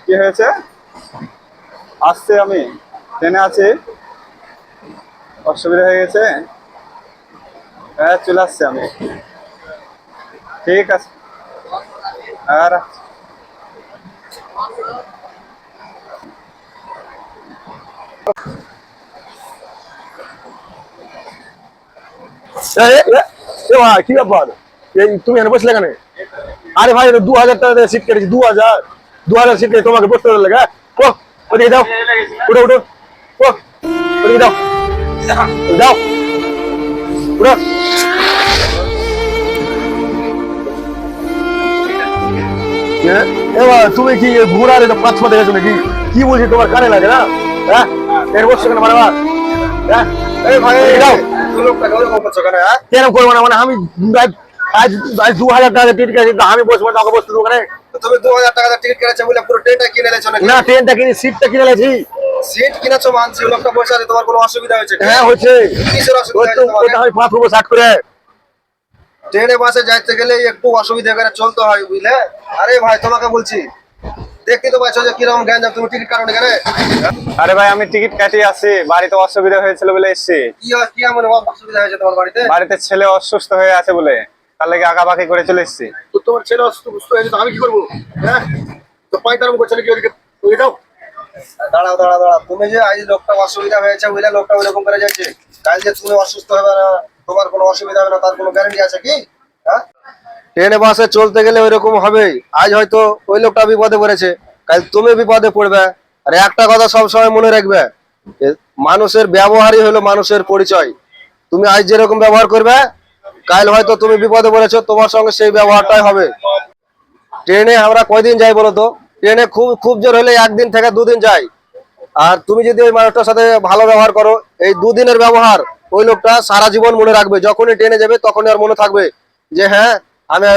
কি হয়েছে? আসছে, আমি ট্রেনে আছি, অসুবিধা হয়ে গেছে। হ্যাঁ, চলে আসছি আমি। ঠিক আছে। আর ভাই কি ব্যাপার, এই তুমি এখানে বসলে কেন? আরে ভাই 2000 টাকা সিট কেটেছি, 2000 সিট কেটে তোমাকে বসতে লাগে। ও ওদিকে যাও, উঠো উঠো, ও ওদিকে যাও, যাও উঠো। এবার তুমি কি ঘোড়ার এটা পাঁচ পা দেখেছো নাকি? কি বলছি তোমার কানে লাগে না? হ্যাঁ, এর বসছো কেন মানে? হ্যাঁ ভাই যাও, কেন করবো না? মানে আমি আজ আজ 2000 টাকা টিকিট কেটেছি, আমি বসবো না, বসতে দেবো কেন? তুমি 2000 টাকা টিকিট কিনেছো বলে পুরো ট্রেনটা কিনে নিয়েছো নাকি? না, ট্রেনটা কিনে সিটটা কিনে নিয়েছি। সিট কিনেছো মানছি, লোকটা বসে আছে, তোমার কোনো অসুবিধা হয়েছে? হ্যাঁ হচ্ছে, কিসের অসুবিধা হয়েছে তোমার? আমি 5 ষাট করে। ট্রেনে বাসে যাইতে গেলে একটু অসুবিধা করে চলতে হয়, বুঝলে? আরে ভাই তোমাকে বলছি, দেখতে তো পাচ্ছ যে কিরকম গ্যাঞ্জাম, তুমি টিকিট কাটো না কেন? আরে ভাই, আমি টিকিট কাটিয়ে আসি, বাড়িতে অসুবিধা হয়েছিল বলে এসছি। কি এমন অসুবিধা হয়েছে তোমার বাড়িতে? বাড়িতে ছেলে অসুস্থ হয়ে আছে বলে, তার লাগে আঁকাবাকি করে চলে এসছি। তো তোমার ছেলে অসুস্থ হয়েছে, তো আমি কি করবো? হ্যাঁ, তো পয়তারাম করছে নাকি ওদিকে? ওই দাও, দাঁড়াও দাঁড়াও দাঁড়াও, তুমি যে আজ লোকটা অসুবিধা হয়েছে বুঝলে, লোকটা ওইরকম করে যাচ্ছে, কাল যে তুমি অসুস্থ হবে না, তোমার কোনো অসুবিধা হবে না, তার কোনো গ্যারান্টি আছে কি? হ্যাঁ, ট্রেনে বাসে চলতে গেলে ওইরকম হবেই। আজ হয়তো ওই লোকটা বিপদে পড়েছে, কাল তুমি বিপদে পড়বে। আর একটা কথা সব সময় মনে রাখবে, মানুষের ব্যবহারই হলো মানুষের পরিচয়। তুমি আজ যেরকম ব্যবহার করবে, কাল হয়তো তুমি বিপদে পড়েছো, তোমার সঙ্গে সেই ব্যবহারটাই হবে। ট্রেনে আমরা কয়দিন যাই বলো তো? ট্রেনে খুব খুব জোর হলে 1 দিন থেকে 2 দিন যাই। আর তুমি যদি ওই মানুষটার সাথে ভালো ব্যবহার করো, এই 2 দিনের ব্যবহার ওই লোকটা সারা জীবন মনে রাখবে। যখনই ট্রেনে যাবে তখনই আর মনে থাকবে যে হ্যাঁ, আমি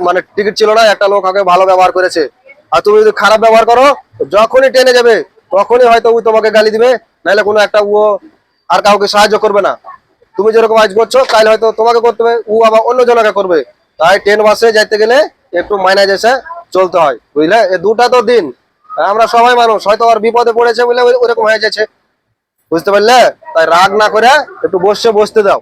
মানে টিকিট ছিল না, একটা লোক আমাকে ভালো ব্যবহার করেছে। আর তুমি যদি খারাপ ব্যবহার করো, যখনই ট্রেনে যাবে তখনই হয়তো ও তোমাকে গালি দিবে, নাহলে কোনো একটা ও আর কাউকে সাহায্য করবে না। তুমি যেরকম আজ করছো, কাল হয়তো তোমাকে করতে হবে, ও আবার অন্য জনকে করবে। তাই ট্রেন বাসে যাইতে গেলে একটু মাইনাস এসে চলতে হয়, বুঝলে? এই 2টা তো দিন, আমরা সবাই মানুষ, হয়তো আর বিপদে পড়েছে বলে ওরকম হয়ে যাচ্ছে, বুঝতে পারলে? তাই রাগ না করে একটু বসতে দাও।